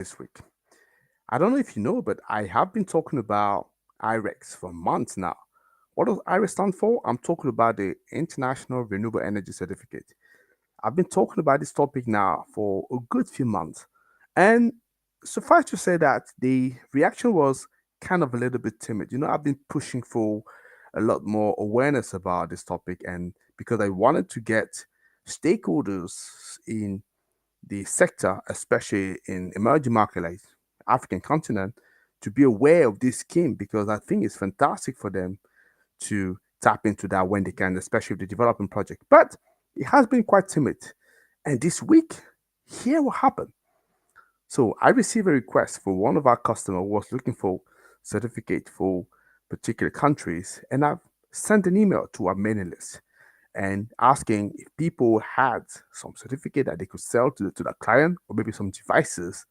this week. I don't know if you know, but I have been talking about IREX for months now. What does IREX stand for? I'm talking about the International Renewable Energy Certificate. I've been talking about this topic now for a good few months. And suffice to say that the reaction was kind of a little bit timid. I've been pushing for a lot more awareness about this topic, and because I wanted to get stakeholders in the sector, especially in emerging market like African continent, to be aware of this scheme because I think it's fantastic for them to tap into that when they can, especially with the development project. But it has been quite timid. And this week, here what happened. So I received a request for one of our customers who was looking for certificate for particular countries, and I've sent an email to our mailing list and asking if people had some certificate that they could sell to the client, or maybe some devices,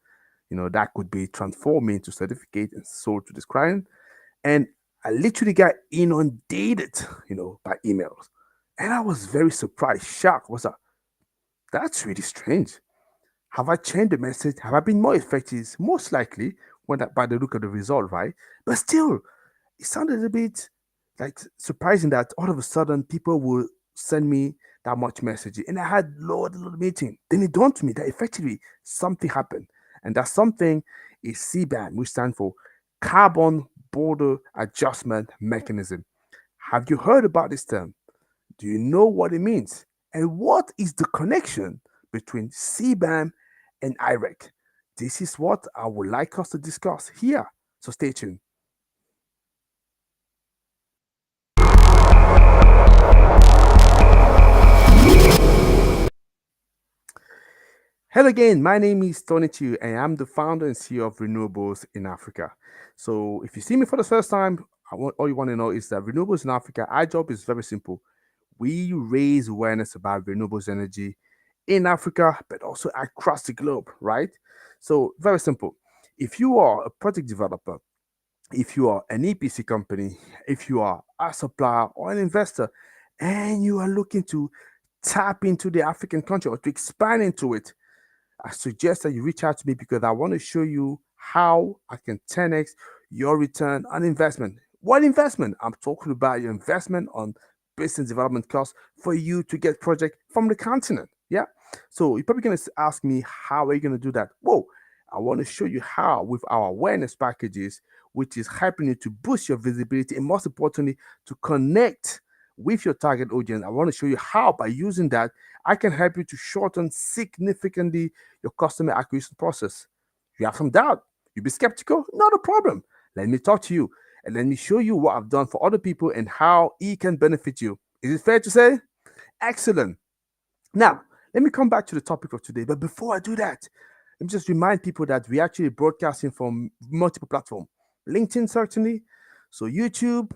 that could be transformed into certificate and sold to this client. And I literally got inundated, by emails. And I was very surprised, shocked. Was that? That's really strange. Have I changed the message? Have I been more effective? Most likely, by the look of the result, right? But still, it sounded a bit like surprising that all of a sudden people will send me that much message. And I had little meeting. Then it dawned to me that effectively something happened. And that something is CBAM, which stands for Carbon Border Adjustment Mechanism. Have you heard about this term? Do you know what it means? And what is the connection between CBAM and IREC? This is what I would like us to discuss here. So stay tuned. Hello again, my name is Tony Chiu, and I'm the founder and CEO of Renewables in Africa. So if you see me for the first time, all you want to know is that Renewables in Africa, our job is very simple. We raise awareness about renewables energy in Africa, but also across the globe, right? So very simple. If you are a project developer, if you are an EPC company, if you are a supplier or an investor, and you are looking to tap into the African country or to expand into it, I suggest that you reach out to me because I want to show you how I can 10x your return on investment. What investment? I'm talking about your investment on business development costs for you to get project from the continent. Yeah. So you're probably going to ask me, how are you going to do that? Whoa, I want to show you how with our awareness packages, which is helping you to boost your visibility and most importantly, to connect with your target audience. I want to show you how by using that, I can help you to shorten significantly your customer acquisition process. You have some doubt, you be skeptical, not a problem. Let me talk to you and let me show you what I've done for other people and how it can benefit you. Is it fair to say? Excellent. Now, let me come back to the topic of today. But before I do that, let me just remind people that we're actually broadcasting from multiple platforms. LinkedIn, certainly. So YouTube,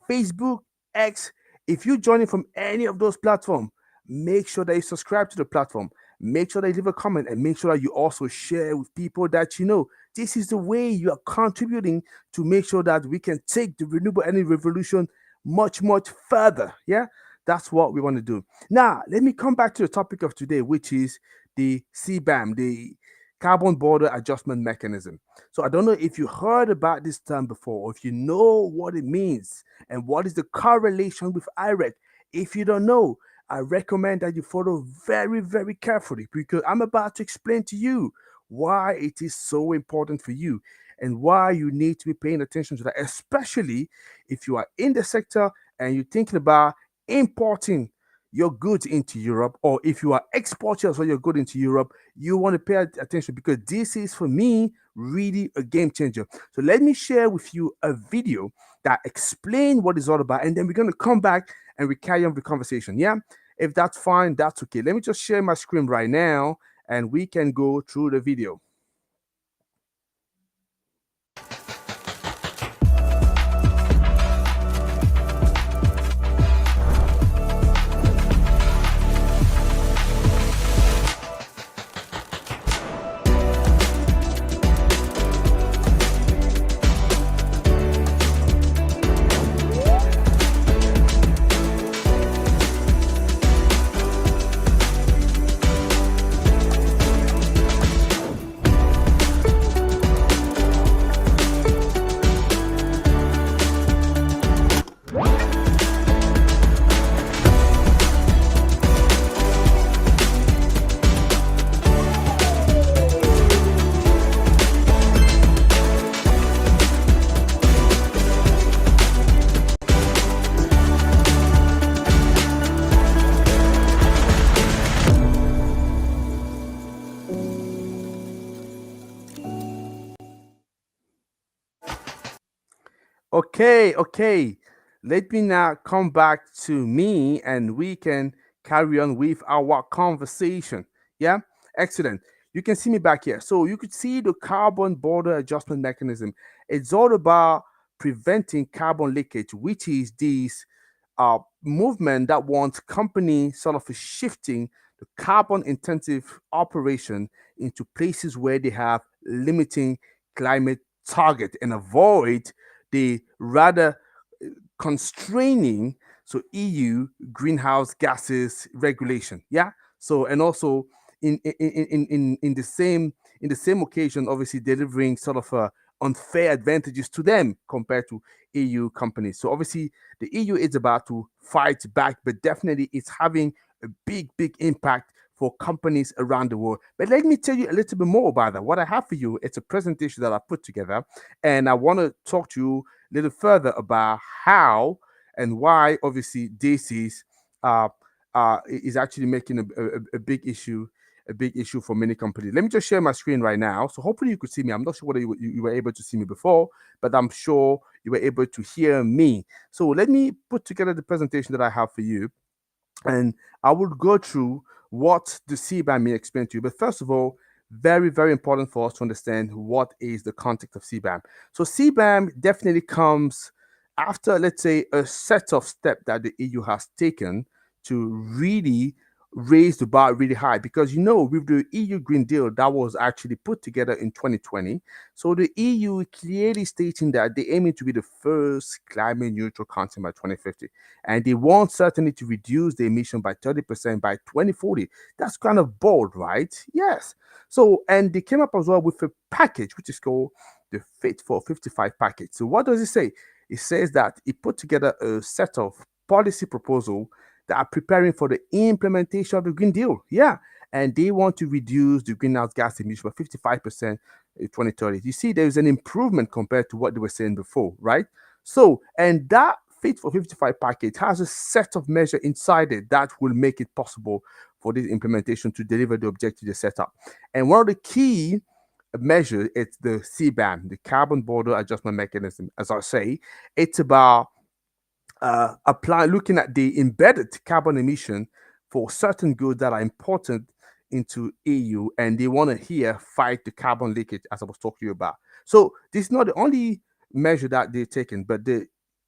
Facebook, X. If you're joining from any of those platforms, make sure that you subscribe to the platform. Make sure that you leave a comment and make sure that you also share with people that you know. This is the way you are contributing to make sure that we can take the renewable energy revolution much, much further. Yeah, that's what we want to do. Now, let me come back to the topic of today, which is the CBAM, the Carbon Border Adjustment Mechanism. So I don't know if you heard about this term before, or if you know what it means and what is the correlation with IREC. If you don't know, I recommend that you follow very, very carefully because I'm about to explain to you why it is so important for you and why you need to be paying attention to that, especially if you are in the sector and you're thinking about importing your goods into Europe, or if you are exporting as well your good into Europe, you want to pay attention because this is for me really a game changer. So let me share with you a video that explain what it's all about, and then we're going to come back and we carry on the conversation. Yeah, if that's fine, that's okay. Let me just share my screen right now, and we can go through the video. Okay. Let me now come back to me and we can carry on with our conversation. Yeah, excellent. You can see me back here. So you could see the carbon border adjustment mechanism. It's all about preventing carbon leakage, which is this movement that wants companies sort of shifting the carbon intensive operation into places where they have limiting climate target and avoid the rather constraining EU greenhouse gases regulation. Yeah. So and also in the same occasion, obviously delivering sort of unfair advantages to them compared to EU companies. So obviously the EU is about to fight back, but definitely it's having a big impact for companies around the world. But let me tell you a little bit more about that. What I have for you, it's a presentation that I put together, and I want to talk to you a little further about how and why, obviously, this uh, is actually making a big issue. A big issue for many companies. Let me just share my screen right now. So hopefully you could see me. I'm not sure whether you were able to see me before, but I'm sure you were able to hear me. So let me put together the presentation that I have for you, and I will go through what the CBAM may explain to you. But first of all, very important for us to understand what is the context of CBAM. So CBAM definitely comes after, let's say, a set of steps that the EU has taken to really raise the bar really high, because with the EU Green Deal that was actually put together in 2020, so the EU clearly stating that they aiming to be the first climate neutral country by 2050, and they want certainly to reduce the emission by 30% by 2040. That's kind of bold, right? Yes. So, and they came up as well with a package which is called the Fit for 55 package. So, what does it say? It says that it put together a set of policy proposal that are preparing for the implementation of the Green Deal. Yeah. And they want to reduce the greenhouse gas emission by 55% in 2030. You see, there's an improvement compared to what they were saying before, right? So, and that Fit for 55 package has a set of measures inside it that will make it possible for this implementation to deliver the objective they set up. And one of the key measures is the CBAM, the Carbon Border Adjustment Mechanism. As I say, it's about looking at the embedded carbon emission for certain goods that are important into EU, and they want to here fight the carbon leakage, as I was talking to you about. So this is not the only measure that they're taking, but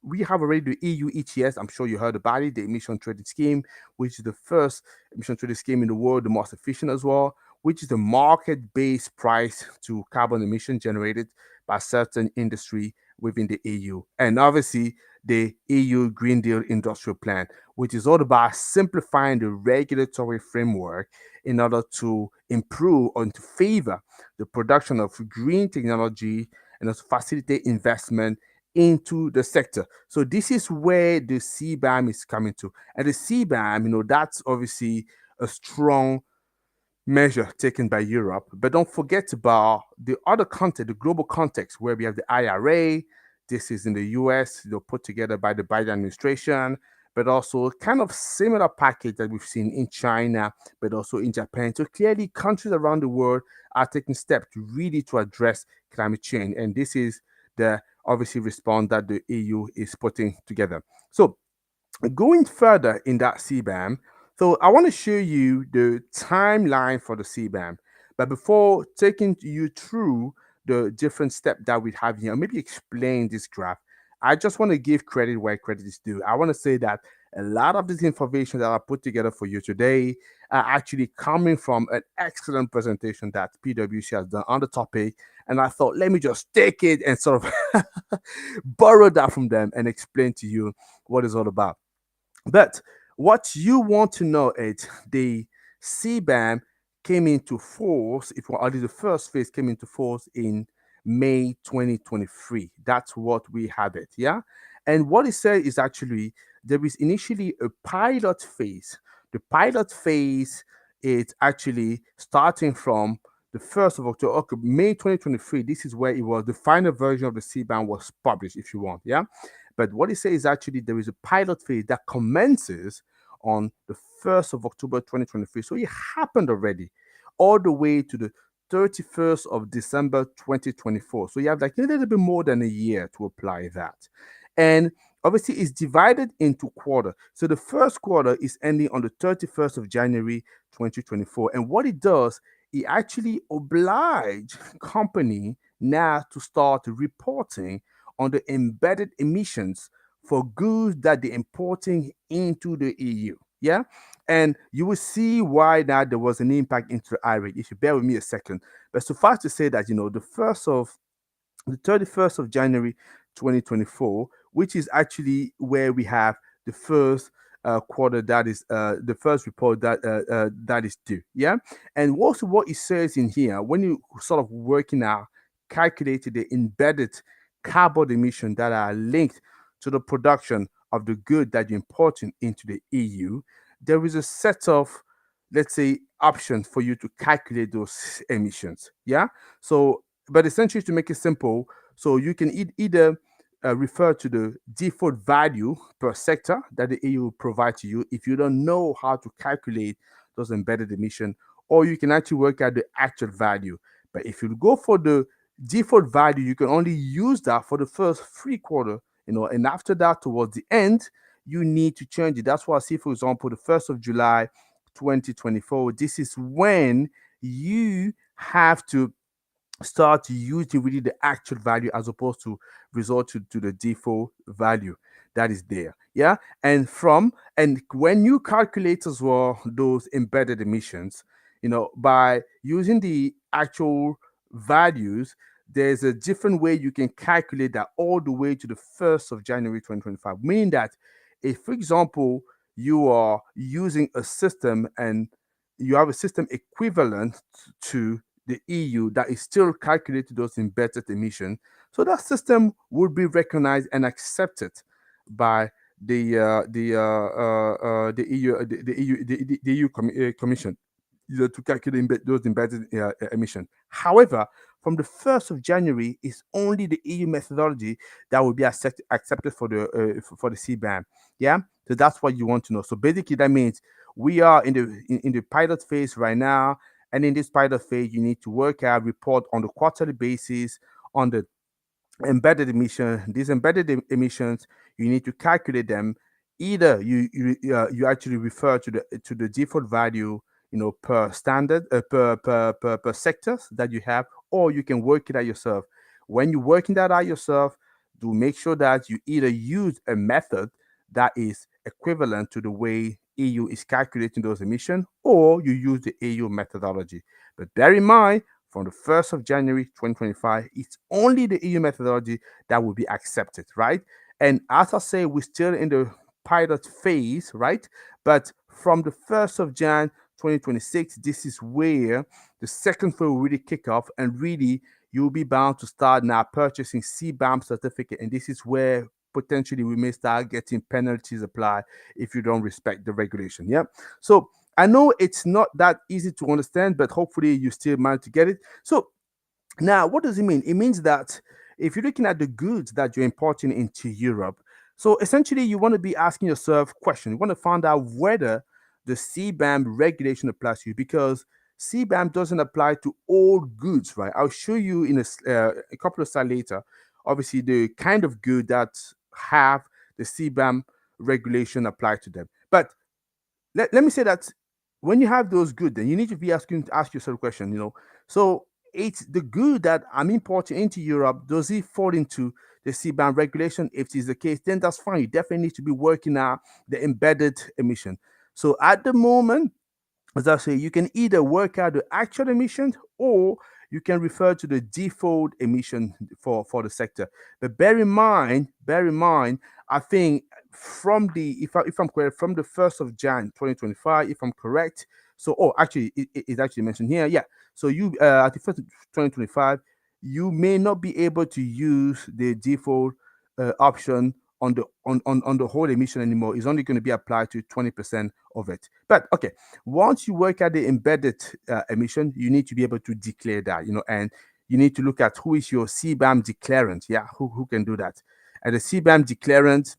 we have already the EU ETS. I'm sure you heard about it, the emission trading scheme, which is the first emission trading scheme in the world, the most efficient as well, which is the market-based price to carbon emission generated by certain industry within the EU. And obviously, the EU Green Deal Industrial Plan, which is all about simplifying the regulatory framework in order to improve or to favor the production of green technology and to facilitate investment into the sector. So this is where the CBAM is coming to. And the CBAM, that's obviously a strong measure taken by Europe. But don't forget about the other context, the global context, where we have the IRA. This is in the US, put together by the Biden administration, but also kind of similar package that we've seen in China, but also in Japan. So clearly, countries around the world are taking steps to really to address climate change. And this is the obviously response that the EU is putting together. So going further in that CBAM, so I want to show you the timeline for the CBAM. But before taking you through the different steps that we have here, maybe explain this graph, I just want to give credit where credit is due. I want to say that a lot of this information that I put together for you today are actually coming from an excellent presentation that PwC has done on the topic. And I thought, let me just take it and sort of borrow that from them and explain to you what it's all about. But what you want to know is the CBAM came into force, if only the first phase came into force in May 2023. That's what we had it, yeah? And what it said is actually there is initially a pilot phase. The pilot phase is actually starting from the 1st of October, okay, May 2023. This is where it was the final version of the CBAM was published, if you want, yeah? But what it says is actually there is a pilot phase that commences on the 1st of October 2023. So it happened already, all the way to the 31st of December 2024. So you have like a little bit more than a year to apply that. And obviously it's divided into quarter. So the first quarter is ending on the 31st of January 2024. And what it does, it actually oblige company now to start reporting on the embedded emissions for goods that they're importing into the EU. Yeah. And you will see why that there was an impact into the IREC if you bear with me a second. But suffice to say that, the 31st of January 2024, which is actually where we have the first quarter, that is the first report that is due. Yeah. And also what it says in here, when you sort of working out, calculated the embedded carbon emission that are linked to the production of the good that you're importing into the EU, there is a set of, let's say, options for you to calculate those emissions. Yeah. So but essentially, to make it simple, so you can either refer to the default value per sector that the EU will provide to you if you don't know how to calculate those embedded emission, or you can actually work out the actual value. But if you go for the default value, you can only use that for the first three quarter, and after that, towards the end, you need to change it. That's why I see, for example, the 1st of July 2024, this is when you have to start using really the actual value as opposed to resort to the default value that is there. Yeah. And when you calculate as well those embedded emissions, by using the actual values, there's a different way you can calculate that all the way to the 1st of January 2025. Meaning that if, for example, you are using a system and you have a system equivalent to the EU that is still calculating those embedded emissions. So that system will be recognized and accepted by the EU the EU Commission, to calculate those embedded emissions. However, from the 1st of January, it's only the EU methodology that will be accepted for the CBAM. Yeah, so that's what you want to know. So basically, that means we are in the pilot phase right now, and in this pilot phase, you need to work out, report on the quarterly basis on the embedded emission. These embedded emissions, you need to calculate them. Either you actually refer to the default value, per standard, per sectors that you have, or you can work it out yourself. When you're working that out yourself, do make sure that you either use a method that is equivalent to the way EU is calculating those emissions, or you use the EU methodology. But bear in mind, from the 1st of January 2025, it's only the EU methodology that will be accepted, right? And as I say, we're still in the pilot phase, right? But from the 1st of Jan 2026, this is where the second phase will really kick off, and really you'll be bound to start now purchasing CBAM certificate. And this is where potentially we may start getting penalties applied if you don't respect the regulation. Yeah. So I know it's not that easy to understand, but hopefully you still manage to get it. So now, what does it mean? It means that if you're looking at the goods that you're importing into Europe, so essentially you want to be asking yourself questions. You want to find out whether the CBAM regulation applies to you, because CBAM doesn't apply to all goods, right? I'll show you in a couple of slides later, obviously, the kind of good that have the CBAM regulation applied to them. But let me say that when you have those good, then you need to be ask yourself a question, So it's the good that I'm importing into Europe, does it fall into the CBAM regulation? If it is the case, then that's fine. You definitely need to be working out the embedded emission. So at the moment, as I say, you can either work out the actual emissions, or you can refer to the default emission for the sector. But bear in mind, I think from the if I'm correct, from the 1st of Jan 2025, if I'm correct. So, actually, it's actually mentioned here. Yeah. So you at the 1st of 2025, you may not be able to use the default option on the whole emission anymore. It's only going to be applied to 20% of it. But okay, once you work at the embedded emission, you need to be able to declare that, and you need to look at who is your CBAM declarant. Yeah, who can do that. And the CBAM declarant,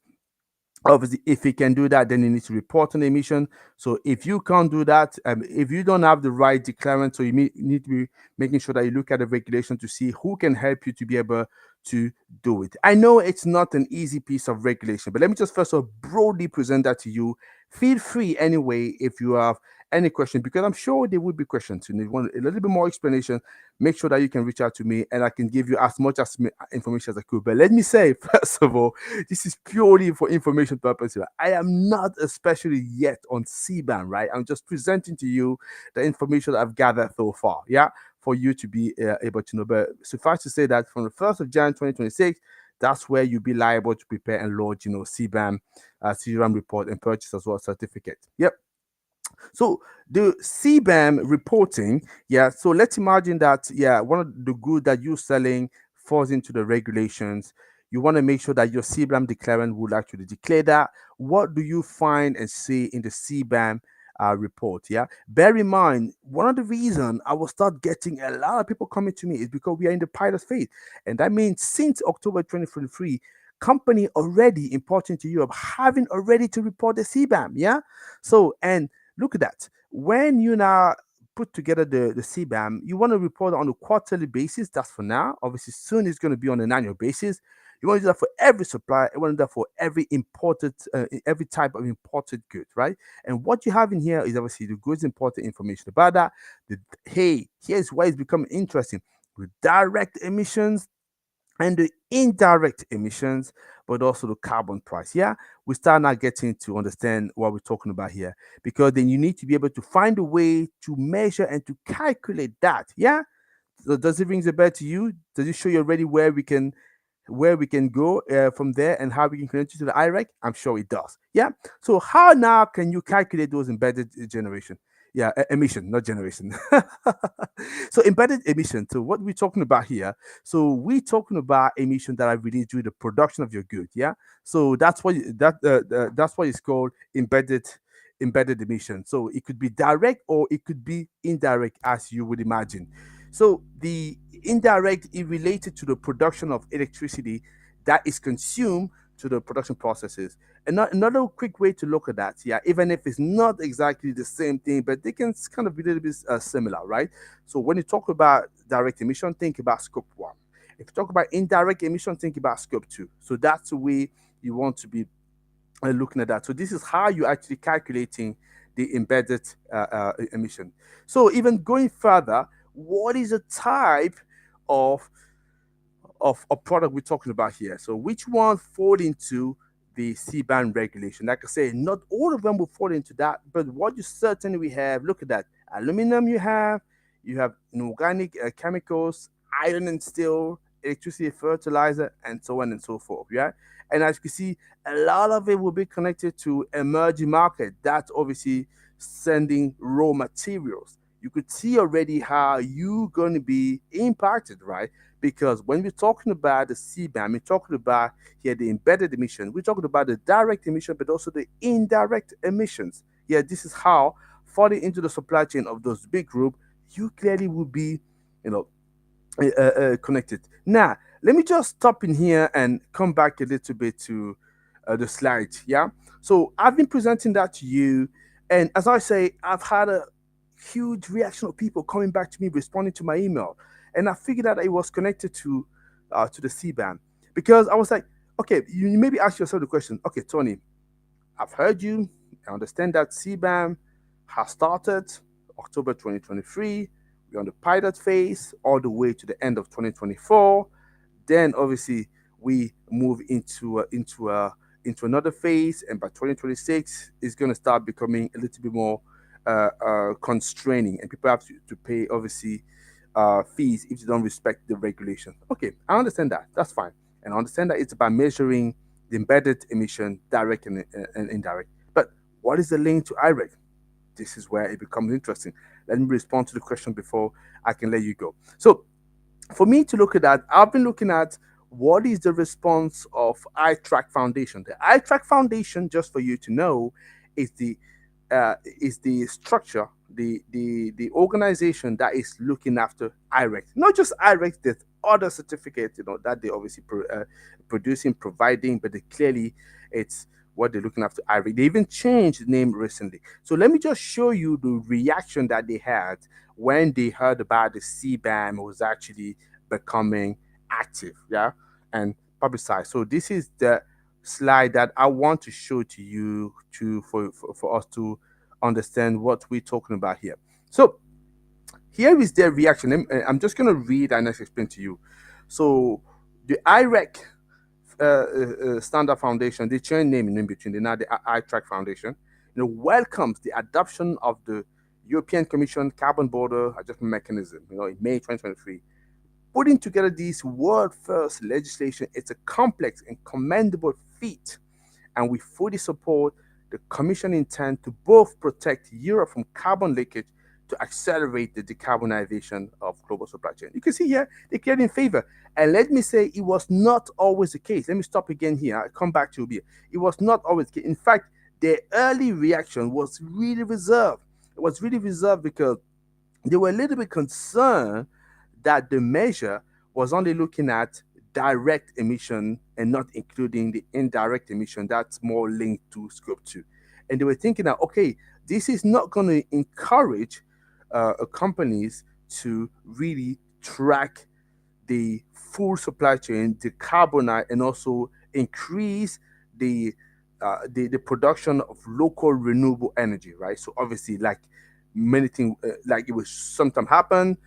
Obviously, if you can do that, then you need to report on the emission. So if you can't do that, if you don't have the right declarant, so need to be making sure that you look at the regulation to see who can help you to be able to do it. I know it's not an easy piece of regulation, but let me just first of all broadly present that to you. Feel free anyway if you have any question, because I'm sure there would be questions. And if you want a little bit more explanation, make sure that you can reach out to me and I can give you as much as information as I could. But let me say, first of all, this is purely for information purposes. I am not especially yet on CBAM, right? I'm just presenting to you the information I've gathered so far, yeah, for you to be able to know. But suffice to say that from the 1st of January 2026, that's where you'll be liable to prepare and load, CBAM, CBAM report and purchase as well certificate. Yep. So the CBAM reporting, yeah. So let's imagine that, yeah, one of the good that you're selling falls into the regulations. You want to make sure that your CBAM declarant will actually declare that. What do you find and see in the CBAM report? Yeah. Bear in mind, one of the reasons I will start getting a lot of people coming to me is because we are in the pilot phase, and that means since October 2023, company already importing to Europe having already to report the CBAM. Yeah. So and look at that. When you now put together the CBAM, you want to report on a quarterly basis. That's for now. Obviously, soon it's going to be on an annual basis. You want to do that for every supplier. You want to do that for every imported, every type of imported good, right? And what you have in here is obviously the goods imported information about that. Hey, here's why it's becoming interesting. The direct emissions and the indirect emissions, but also the carbon price. Yeah, we start now getting to understand what we're talking about here, because then you need to be able to find a way to measure and to calculate that. Yeah. So does it ring a bell to you? Does it show you already where we can go from there and how we can connect you to the IREC? I'm sure it does. Yeah. So how now can you calculate those embedded generation? Yeah, emission, not generation. So embedded emission. So what we're talking about here. So we're talking about emission that are released during the production of your good. Yeah. So that's what is called embedded emission. So it could be direct or it could be indirect, as you would imagine. So the indirect is related to the production of electricity that is consumed to the production processes. And another quick way to look at that, yeah, even if it's not exactly the same thing, but they can kind of be a little bit similar, right? So when you talk about direct emission, think about scope one. If you talk about indirect emission, think about scope two. So that's the way you want to be looking at that. So this is how you're actually calculating the embedded emission. So even going further, what is the type of a product we're talking about here? So which one fall into the CBAM regulation? Like I say, not all of them will fall into that, but what you certainly we have, look at that. Aluminum you have inorganic chemicals, iron and steel, electricity, fertilizer, and so on and so forth. Yeah. And as you can see, a lot of it will be connected to emerging market. That's obviously sending raw materials. You could see already how you're going to be impacted, right? Because when we're talking about the CBAM, we're talking about here the embedded emission, we're talking about the direct emission, but also the indirect emissions. Yeah, this is how falling into the supply chain of those big group, you clearly will be, you know, connected. Now, let me just stop in here and come back a little bit to the slides. Yeah. So I've been presenting that to you, and as I say, I've had a huge reaction of people coming back to me, responding to my email, and I figured out it was connected to the CBAM, because I was like, okay, you maybe ask yourself the question, okay, Tony, I've heard you. I understand that CBAM has started October 2023. We're on the pilot phase all the way to the end of 2024. Then obviously we move into another phase, and by 2026 it's going to start becoming a little bit more constraining, and people have to pay obviously fees if they don't respect the regulation. Okay, I understand that. That's fine, and I understand that it's about measuring the embedded emission, direct and indirect. But what is the link to IREC? This is where it becomes interesting. Let me respond to the question before I can let you go. So for me to look at that, I've been looking at what is the response of iTrack Foundation. The iTrack Foundation, just for you to know, is the structure, the organization that is looking after IREC. Not just IREC, there's other certificates, that they obviously producing, providing, but clearly it's what they're looking after IREC. They even changed the name recently. So let me just show you the reaction that they had when they heard about the CBAM was actually becoming active, yeah, and publicized. So this is the slide that I want to show to you for us to understand what we're talking about here. So here is their reaction. I'm just going to read and explain to you. So the IREC Standard Foundation, they changed name in between. They're now the ITRAC Foundation. Welcomes the adoption of the European Commission Carbon Border Adjustment Mechanism. In May 2023. Putting together this world first legislation, it's a complex and commendable feat, and we fully support the Commission intent to both protect Europe from carbon leakage to accelerate the decarbonization of global supply chain. You can see here they cleared in favor. And let me say, it was not always the case. Let me stop again here. I'll come back to it. It was not always the case. In fact, their early reaction was really reserved. It was really reserved because they were a little bit concerned that the measure was only looking at direct emission and not including the indirect emission that's more linked to scope 2. And they were thinking that, okay, this is not going to encourage companies to really track the full supply chain, decarbonize, and also increase the production of local renewable energy, right? So obviously, like many things, like it will sometimes happen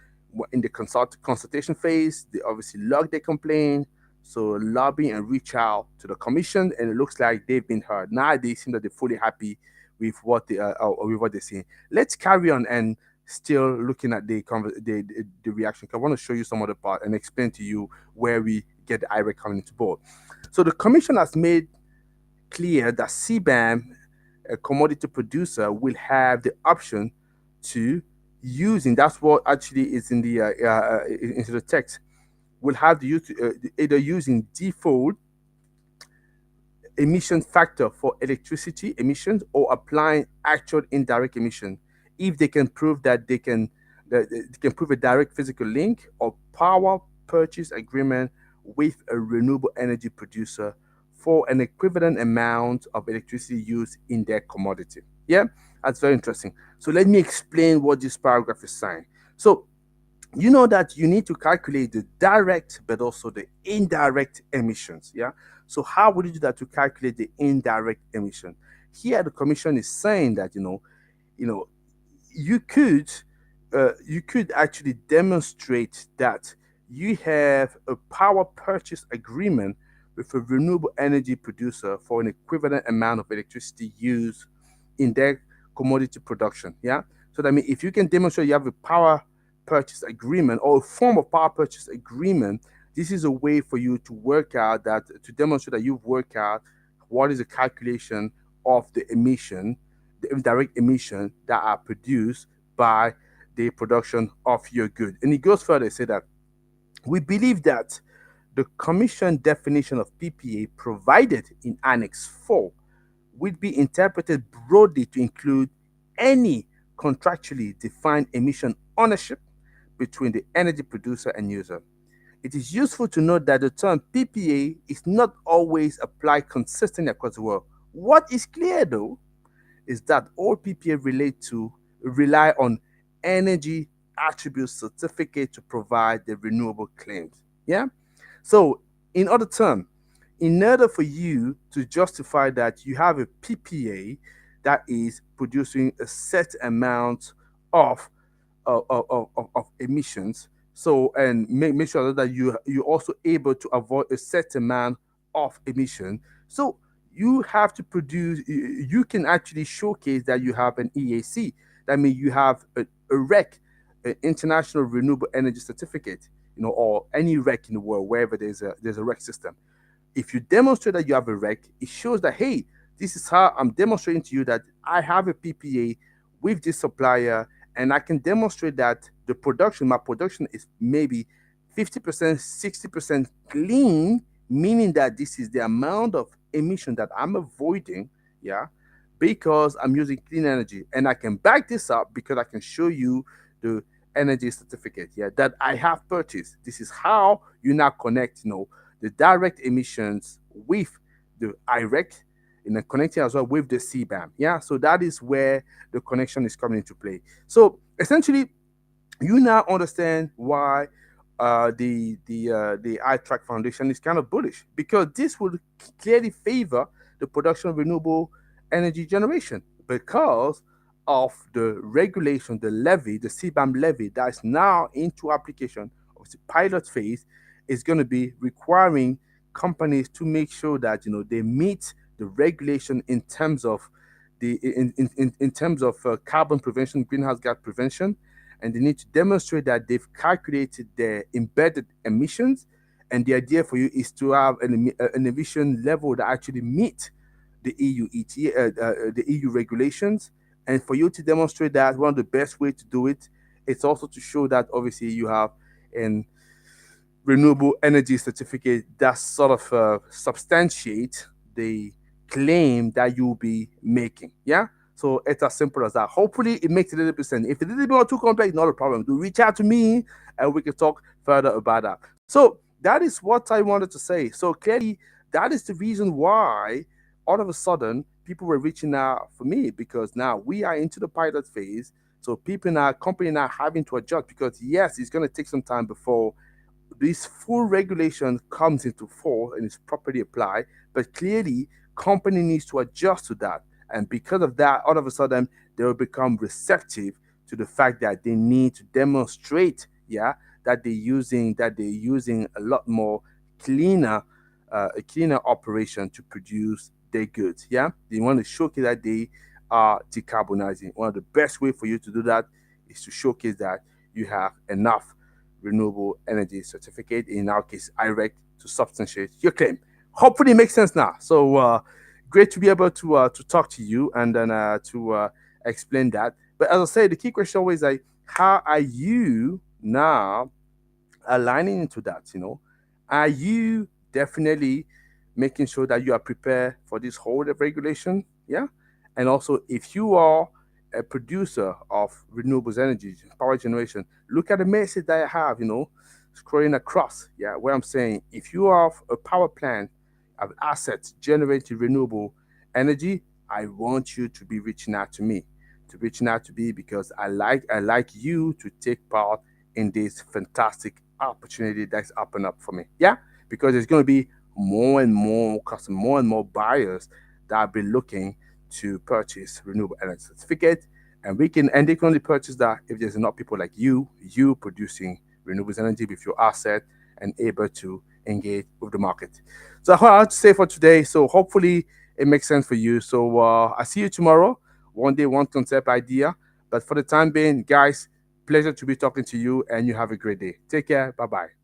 in the consultation phase. They obviously log their complaint, so lobby and reach out to the commission, and it looks like they've been heard. Now they seem that they're fully happy with what with what they're seeing. Let's carry on and still looking at the reaction. I want to show you some other part and explain to you where we get the IREC coming into board. So the commission has made clear that CBAM, a commodity producer, will have the option to using. That's what actually is in the into the text. Will have the use either using default emission factor for electricity emissions or applying actual indirect emission if they can prove that they can prove a direct physical link or power purchase agreement with a renewable energy producer for an equivalent amount of electricity used in their commodity. Yeah, that's very interesting. So let me explain what this paragraph is saying. So you know that you need to calculate the direct but also the indirect emissions. Yeah. So how would you do that to calculate the indirect emission? Here, the commission is saying that you know, you could actually demonstrate that you have a power purchase agreement with a renewable energy producer for an equivalent amount of electricity used in their commodity production. Yeah. So that means if you can demonstrate you have a power purchase agreement or a form of power purchase agreement, this is a way for you to work out that to demonstrate that you've worked out what is the calculation of the emission, the indirect emission that are produced by the production of your good. And it goes further to say that we believe that the Commission definition of PPA provided in Annex 4 would be interpreted broadly to include any contractually defined emission ownership between the energy producer and user. It is useful to note that the term PPA is not always applied consistently across the world. What is clear though is that all PPA rely on energy attribute certificate to provide the renewable claims. Yeah. So in order for you to justify that you have a PPA that is producing a set amount of of emissions, so and make sure that you're also able to avoid a set amount of emission. So you have to produce. You can actually showcase that you have an EAC. That means you have a REC, an International Renewable Energy Certificate, or any REC in the world wherever there's a REC system. If you demonstrate that you have a REC, it shows that, hey, this is how I'm demonstrating to you that I have a PPA with this supplier, and I can demonstrate that my production is maybe 50%, 60% clean, meaning that this is the amount of emission that I'm avoiding, yeah, because I'm using clean energy. And I can back this up because I can show you the energy certificate, yeah, that I have purchased. This is how you now connect, the direct emissions with the IREC connecting as well with the CBAM. Yeah, so that is where the connection is coming into play. So essentially, you now understand why the IREC Foundation is kind of bullish, because this will clearly favor the production of renewable energy generation because of the regulation, the levy, the CBAM levy that is now into application of the pilot phase is going to be requiring companies to make sure that they meet the regulation in terms of in terms of carbon prevention, greenhouse gas prevention, and they need to demonstrate that they've calculated their embedded emissions. And the idea for you is to have an emission level that actually meet the EU regulations. And for you to demonstrate that, one of the best way to do it is also to show that obviously you have an renewable energy certificate that sort of substantiate the claim that you'll be making. Yeah. So it's as simple as that. Hopefully, it makes a little bit sense. If it's a little bit more too complex, not a problem. Do reach out to me and we can talk further about that. So that is what I wanted to say. So clearly, that is the reason why all of a sudden people were reaching out for me, because now we are into the pilot phase. So people now, company now having to adjust, because yes, it's going to take some time before this full regulation comes into force and is properly applied, but clearly company needs to adjust to that. And because of that, all of a sudden they will become receptive to the fact that they need to demonstrate, yeah, that they're using a lot more cleaner a cleaner operation to produce their goods. Yeah, they want to showcase that they are decarbonizing. One of the best way for you to do that is to showcase that you have enough renewable energy certificate, in our case IREC, to substantiate your claim. Hopefully it makes sense now. So great to be able to talk to you and then to explain that. But as I say, the key question always is like, how are you now aligning into that? Are you definitely making sure that you are prepared for this whole regulation? Yeah. And also, if you are a producer of renewables energy, power generation, look at the message that I have, scrolling across. Yeah, where I'm saying, if you have a power plant of assets generating renewable energy, I want you to be reaching out to me, because I like you to take part in this fantastic opportunity that's open up for me. Yeah, because there's going to be more and more customers, more and more buyers that have been looking to purchase renewable energy certificate, and they can only purchase that if there's enough people like you producing renewables energy with your asset and able to engage with the market. So that's what I have to say for today. So hopefully it makes sense for you. So I see you tomorrow. One day, one concept idea. But for the time being, guys, pleasure to be talking to you, and you have a great day. Take care. Bye bye.